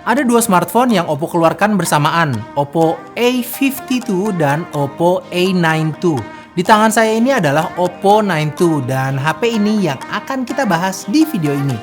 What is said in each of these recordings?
Ada dua smartphone yang Oppo keluarkan bersamaan, Oppo A52 dan Oppo A92. Di tangan saya ini adalah Oppo 92 dan HP ini yang akan kita bahas di video ini.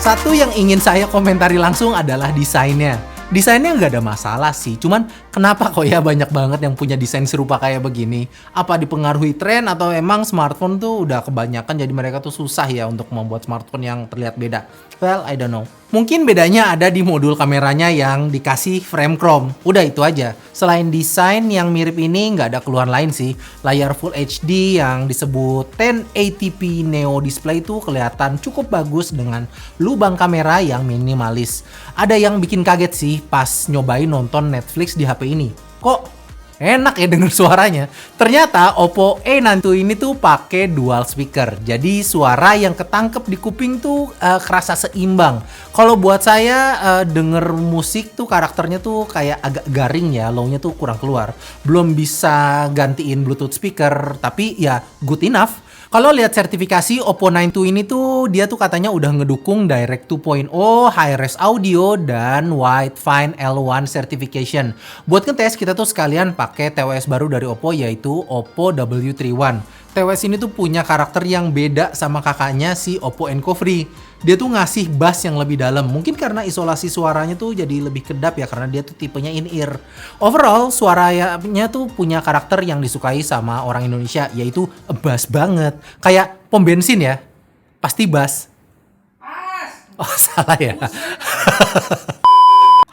Satu yang ingin saya komentari langsung adalah desainnya. Desainnya nggak ada masalah sih, cuman kenapa kok ya banyak banget yang punya desain serupa kayak begini? Apa dipengaruhi tren atau emang smartphone tuh udah kebanyakan jadi mereka tuh susah ya untuk membuat smartphone yang terlihat beda? Well, I don't know. Mungkin bedanya ada di modul kameranya yang dikasih frame chrome. Udah itu aja. Selain desain yang mirip ini nggak ada keluhan lain sih. Layar Full HD yang disebut 1080p Neo display itu kelihatan cukup bagus dengan lubang kamera yang minimalis. Ada yang bikin kaget sih pas nyobain nonton Netflix di HP ini. Kok enak ya denger suaranya. Ternyata Oppo A92 ini tuh pakai dual speaker. Jadi suara yang ketangkep di kuping tuh kerasa seimbang. Kalau buat saya denger musik tuh karakternya tuh kayak agak garing ya, low-nya tuh kurang keluar. Belum bisa gantiin Bluetooth speaker, tapi ya good enough. Kalau lihat sertifikasi Oppo 92 ini tuh dia tuh katanya udah ngedukung Direct 2.0, Hi-Res Audio, dan Widefine L1 Certification. Buat ngetes kita tuh sekalian pakai TWS baru dari Oppo yaitu Oppo W31. TWS ini tuh punya karakter yang beda sama kakaknya si Oppo Enco Free. Dia tuh ngasih bass yang lebih dalam. Mungkin karena isolasi suaranya tuh jadi lebih kedap ya karena dia tuh tipenya in-ear. Overall suaranya tuh punya karakter yang disukai sama orang Indonesia yaitu bass banget. Kayak pom bensin ya. Pasti bass. Oh salah ya.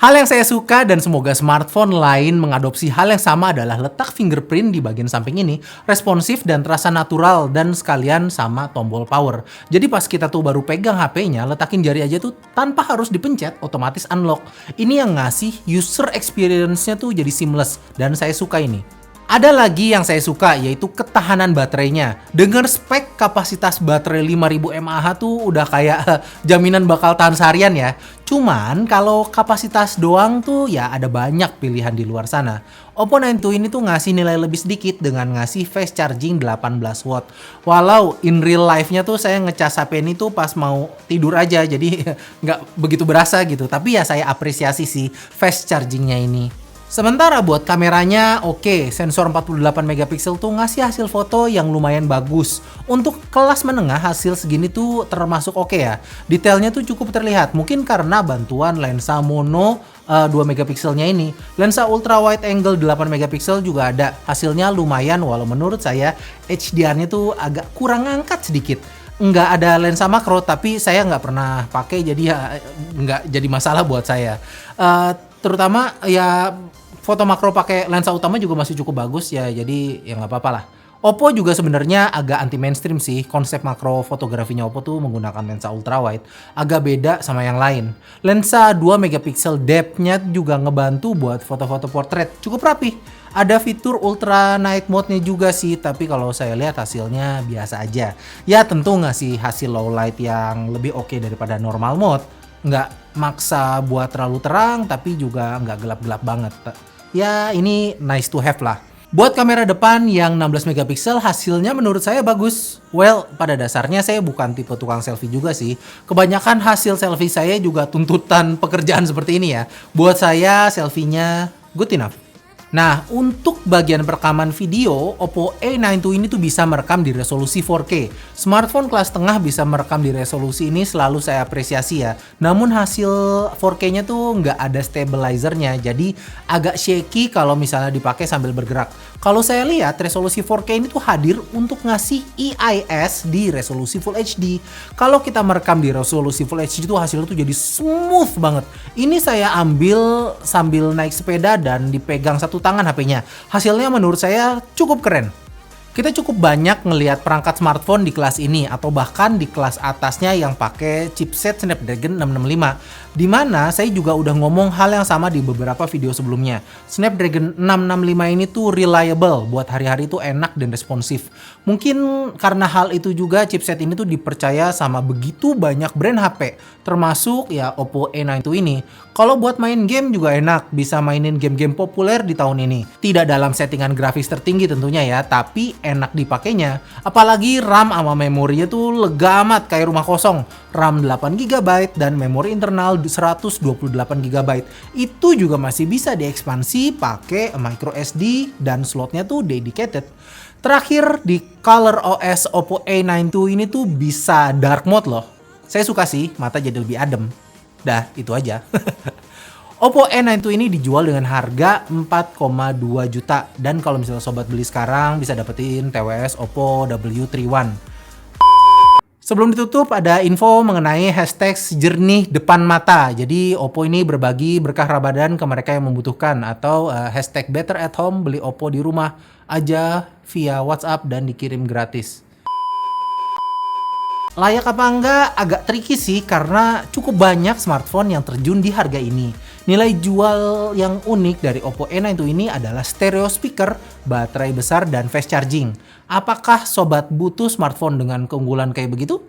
Hal yang saya suka dan semoga smartphone lain mengadopsi hal yang sama adalah letak fingerprint di bagian samping ini responsif dan terasa natural dan sekalian sama tombol power. Jadi pas kita tuh baru pegang HP-nya, letakin jari aja tuh tanpa harus dipencet, otomatis unlock. Ini yang ngasih user experience-nya tuh jadi seamless dan saya suka ini. Ada lagi yang saya suka yaitu ketahanan baterainya. Dengan spek kapasitas baterai 5000 mAh tuh udah kayak jaminan bakal tahan seharian ya. Cuman kalau kapasitas doang tuh ya ada banyak pilihan di luar sana. Oppo 92 ini tuh ngasih nilai lebih sedikit dengan ngasih fast charging 18 watt. Walau in real life-nya tuh saya ngecas HP ini tuh pas mau tidur aja jadi nggak begitu berasa gitu. Tapi ya saya apresiasi sih fast chargingnya ini. Sementara buat kameranya, oke, sensor 48 megapiksel tuh ngasih hasil foto yang lumayan bagus. Untuk kelas menengah hasil segini tuh termasuk oke ya. Detailnya tuh cukup terlihat, mungkin karena bantuan lensa mono 2 megapikselnya ini. Lensa ultra wide angle 8 megapiksel juga ada. Hasilnya lumayan walau menurut saya HDR-nya tuh agak kurang ngangkat sedikit. Nggak ada lensa makro tapi saya nggak pernah pakai jadi ya nggak jadi masalah buat saya. Terutama ya foto makro pakai lensa utama juga masih cukup bagus ya, jadi ya nggak apa-apa lah. Oppo juga sebenarnya agak anti mainstream sih. Konsep makro fotografinya Oppo tuh menggunakan lensa ultra wide, agak beda sama yang lain. Lensa 2 megapiksel depth-nya juga ngebantu buat foto-foto portrait, cukup rapi. Ada fitur ultra night mode-nya juga sih, tapi kalau saya lihat hasilnya biasa aja. Ya tentu ngasih hasil low light yang lebih oke daripada normal mode. Nggak maksa buat terlalu terang, tapi juga nggak gelap-gelap banget. Ya ini nice to have lah. Buat kamera depan yang 16 megapiksel hasilnya menurut saya bagus. Well, pada dasarnya saya bukan tipe tukang selfie juga sih. Kebanyakan hasil selfie saya juga tuntutan pekerjaan seperti ini ya. Buat saya selfie-nya good enough. Nah, untuk bagian perekaman video, Oppo A92 ini tuh bisa merekam di resolusi 4K. Smartphone kelas tengah bisa merekam di resolusi ini selalu saya apresiasi ya. Namun hasil 4K-nya tuh nggak ada stabilizer-nya, jadi agak shaky kalau misalnya dipakai sambil bergerak. Kalau saya lihat resolusi 4K ini tuh hadir untuk ngasih EIS di resolusi Full HD. Kalau kita merekam di resolusi Full HD tuh hasilnya tuh jadi smooth banget. Ini saya ambil sambil naik sepeda dan dipegang satu tangan HP-nya. Hasilnya menurut saya cukup keren. Kita cukup banyak ngelihat perangkat smartphone di kelas ini atau bahkan di kelas atasnya yang pakai chipset Snapdragon 665. Di mana saya juga udah ngomong hal yang sama di beberapa video sebelumnya. Snapdragon 665 ini tuh reliable, buat hari-hari tuh enak dan responsif. Mungkin karena hal itu juga chipset ini tuh dipercaya sama begitu banyak brand HP, termasuk ya Oppo A92 ini. Kalau buat main game juga enak, bisa mainin game-game populer di tahun ini. Tidak dalam settingan grafis tertinggi tentunya ya, tapi enak dipakainya. Apalagi RAM sama memorinya tuh lega amat kayak rumah kosong. RAM 8 GB dan memori internal 128 GB. Itu juga masih bisa diekspansi pakai micro SD dan slotnya tuh dedicated. Terakhir di Color OS Oppo A92 ini tuh bisa dark mode loh. Saya suka sih, mata jadi lebih adem. Dah, itu aja. Oppo A92 ini dijual dengan harga 4,2 juta. Dan kalau misalnya sobat beli sekarang bisa dapetin TWS Oppo W31. Sebelum ditutup ada info mengenai hashtag jernih depan mata. Jadi Oppo ini berbagi berkah Ramadan ke mereka yang membutuhkan. Atau hashtag better at home, beli Oppo di rumah aja via WhatsApp dan dikirim gratis. Layak apa enggak agak tricky sih karena cukup banyak smartphone yang terjun di harga ini. Nilai jual yang unik dari Oppo A92 ini adalah stereo speaker, baterai besar, dan fast charging. Apakah sobat butuh smartphone dengan keunggulan kayak begitu?